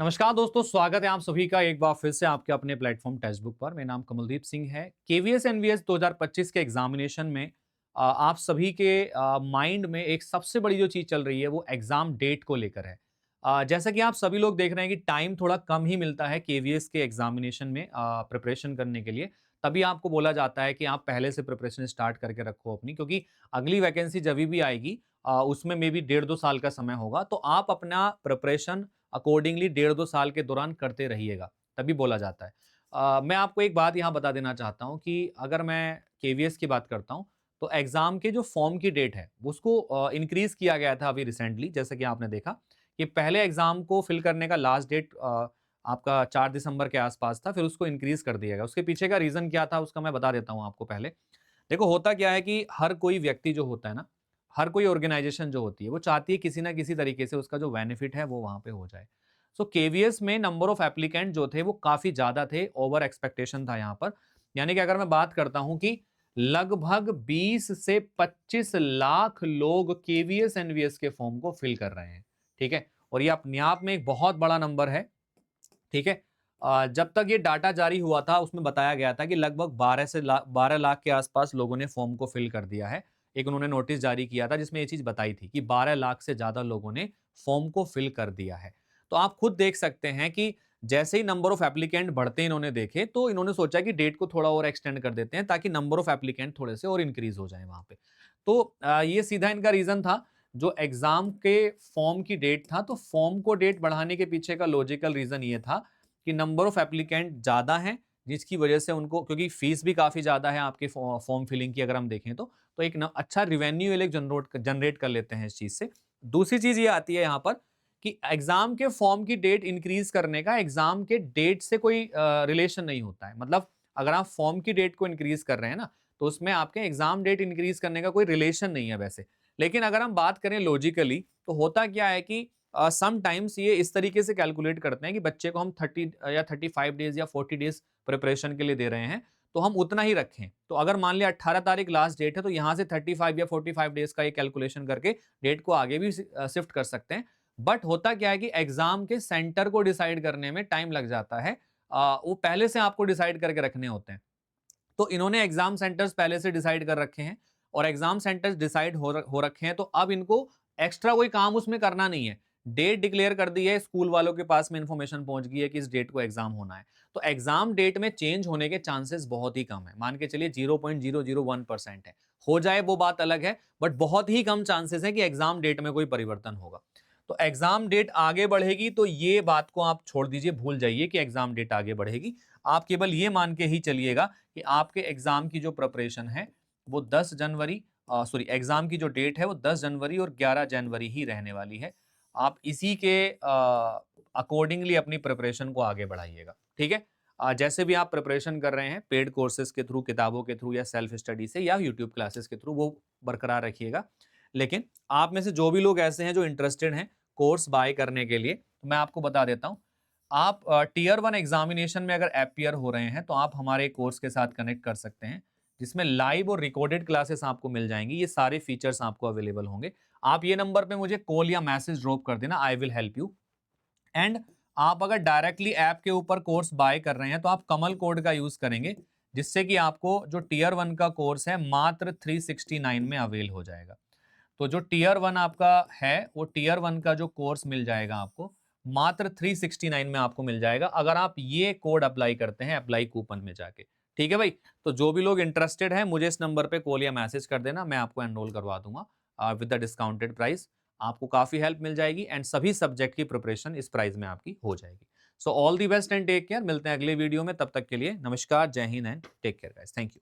नमस्कार दोस्तों, स्वागत है आप सभी का एक बार फिर से आपके अपने प्लेटफॉर्म टेक्स्ट बुक पर। मेरा नाम कमलदीप सिंह है। केवीएस एनवीएस 2025 के एग्जामिनेशन में आप सभी के माइंड में एक सबसे बड़ी जो चीज़ चल रही है वो एग्ज़ाम डेट को लेकर है। जैसा कि आप सभी लोग देख रहे हैं कि टाइम थोड़ा कम ही मिलता है केवीएस के एग्जामिनेशन में प्रिपरेशन करने के लिए। तभी आपको बोला जाता है कि आप पहले से प्रिपरेशन स्टार्ट करके रखो अपनी, क्योंकि अगली वैकेंसी जभी भी आएगी उसमें मे बी 1.5-2 साल का समय होगा। तो आप अपना प्रिपरेशन अकॉर्डिंगली 1.5-2 साल के दौरान करते रहिएगा, तभी बोला जाता है। मैं आपको एक बात यहाँ बता देना चाहता हूँ कि अगर मैं केवीएस की बात करता हूँ, तो एग्ज़ाम के जो फॉर्म की डेट है, उसको इंक्रीज़ किया गया था अभी रिसेंटली, जैसा कि आपने देखा कि पहले एग्ज़ाम को फिल करने का लास्ट डेट आपका 4 दिसंबर के आसपास था, फिर उसको इंक्रीज़ कर दिया गया। उसके पीछे का रीज़न क्या था, उसका मैं बता देता हूँ आपको पहले। देखो, होता क्या है कि हर कोई व्यक्ति जो होता है ना, हर कोई ऑर्गेनाइज़ेशन जो होती है, वो चाहती है किसी न किसी तरीके से उसका जो बेनिफिट है, वो वहाँ पे हो जाए। सो केवीएस में नंबर ऑफ एप्लीकेंट जो थे वो काफ़ी ज़्यादा थे, ओवर एक्सपेक्टेशन था यहाँ पर। यानी कि अगर मैं बात करता हूँ कि लगभग 20 से 25 लाख लोग केवीएस एनवीएस के फॉर्म को फिल कर रहे हैं, ठीक है? और ये अपने आप में एक बहुत बड़ा नंबर है, ठीक है? जब तक ये डाटा जारी हुआ था उसमें बताया गया था कि लगभग 12 लाख के आसपास लोगों ने फॉर्म को फिल कर दिया है। एक उन्होंने नोटिस जारी किया था जिसमें ये चीज़ बताई थी कि 12 लाख से ज़्यादा लोगों ने फॉर्म को फिल कर दिया है। तो आप खुद देख सकते हैं कि जैसे ही नंबर ऑफ एप्लीकेंट बढ़ते इन्होंने देखे, तो इन्होंने सोचा कि डेट को थोड़ा और एक्सटेंड कर देते हैं ताकि नंबर ऑफ एप्लीकेंट थोड़े से और इंक्रीज़ हो जाएँ वहाँ पे। तो ये सीधा इनका रीज़न था। जो एग्ज़ाम के फॉर्म की डेट था, तो फॉर्म को डेट बढ़ाने के पीछे का लॉजिकल रीज़न ये था कि नंबर ऑफ एप्लीकेंट ज़्यादा हैं, जिसकी वजह से उनको, क्योंकि फीस भी काफ़ी ज़्यादा है आपके फॉर्म फिलिंग की अगर हम देखें तो एक न अच्छा रिवेन्यू ये लोग जनरेट कर लेते हैं इस चीज़ से। दूसरी चीज़ ये आती है यहाँ पर कि एग्ज़ाम के फॉर्म की डेट इंक्रीज़ करने का एग्ज़ाम के डेट से कोई रिलेशन नहीं होता है। मतलब अगर आप फॉर्म की डेट को इंक्रीज़ कर रहे हैं ना, तो उसमें आपके एग्ज़ाम डेट इंक्रीज़ करने का कोई रिलेशन नहीं है वैसे। लेकिन अगर हम बात करें लॉजिकली, तो होता क्या है कि समटाइम्स ये इस तरीके से कैलकुलेट करते हैं कि बच्चे को हम 30 या 35 डेज़ या 40 डेज़ प्रिपरेशन के लिए दे रहे हैं, तो हम उतना ही रखें। तो अगर मान लिया 18 तारीख लास्ट डेट है, तो यहाँ से 35 या 45 डेज़ का ये कैलकुलेशन करके डेट को आगे भी शिफ्ट कर सकते हैं। बट होता क्या है कि एग्ज़ाम के सेंटर को डिसाइड करने में टाइम लग जाता है। वो पहले से आपको डिसाइड करके रखने होते हैं। तो इन्होंने एग्जाम सेंटर्स पहले से डिसाइड कर रखे हैं, और एग्जाम सेंटर्स डिसाइड हो रखे हैं, तो अब इनको एक्स्ट्रा कोई काम उसमें करना नहीं है। डेट डिक्लेयर कर दी है, स्कूल वालों के पास में इंफॉर्मेशन पहुंच गई है कि इस डेट को एग्जाम होना है। तो एग्जाम डेट में चेंज होने के चांसेस बहुत ही कम है, मान के चलिए 0.001% है। हो जाए वो बात अलग है, बट बहुत ही कम चांसेस है कि एग्जाम डेट में कोई परिवर्तन होगा। तो एग्जाम डेट आगे बढ़ेगी, तो ये बात को आप छोड़ दीजिए, भूल जाइए कि एग्जाम डेट आगे बढ़ेगी। आप केवल ये मान के ही चलिएगा कि आपके एग्जाम की जो प्रिपरेशन है वो 10 जनवरी, सॉरी, एग्जाम की जो डेट है वो 10 जनवरी और 11 जनवरी ही रहने वाली है। आप इसी के अकॉर्डिंगली अपनी प्रिपरेशन को आगे बढ़ाइएगा, ठीक है? जैसे भी आप प्रिपरेशन कर रहे हैं, पेड कोर्सेज के थ्रू, किताबों के थ्रू, या सेल्फ स्टडी से, या यूट्यूब क्लासेस के थ्रू, वो बरकरार रखिएगा। लेकिन आप में से जो भी लोग ऐसे हैं जो इंटरेस्टेड हैं कोर्स बाय करने के लिए, तो मैं आपको बता देता हूँ, आप टियर 1 एग्जामिनेशन में अगर अपीयर हो रहे हैं, तो आप हमारे कोर्स के साथ कनेक्ट कर सकते हैं, जिसमें लाइव और रिकॉर्डेड क्लासेस आपको मिल जाएंगी। ये सारे फीचर्स आपको अवेलेबल होंगे। आप ये नंबर पे मुझे कॉल या मैसेज ड्रॉप कर देना, I will help you. And आप अगर डायरेक्टली ऐप के ऊपर कोर्स बाय कर रहे हैं, तो आप कमल कोड का यूज करेंगे, जिससे कि आपको जो टियर 1 का कोर्स है मात्र 369 में अवेल हो जाएगा। तो जो टियर 1 आपका है, वो टियर 1 का जो कोर्स मिल जाएगा आपको मात्र 369 में आपको मिल जाएगा, अगर आप ये कोड अप्लाई करते हैं अप्लाई कूपन में जाके। ठीक है भाई? तो जो भी लोग इंटरेस्टेड हैं, मुझे इस नंबर पे कॉल या मैसेज कर देना, मैं आपको एनरोल करवा दूंगा विद द डिस्काउंटेड प्राइस। आपको काफ़ी हेल्प मिल जाएगी, एंड सभी सब्जेक्ट की प्रिपरेशन इस प्राइस में आपकी हो जाएगी। So all the best and take care. मिलते हैं अगले वीडियो में, तब तक के लिए नमस्कार, जय Hind and take care guys. Thank you.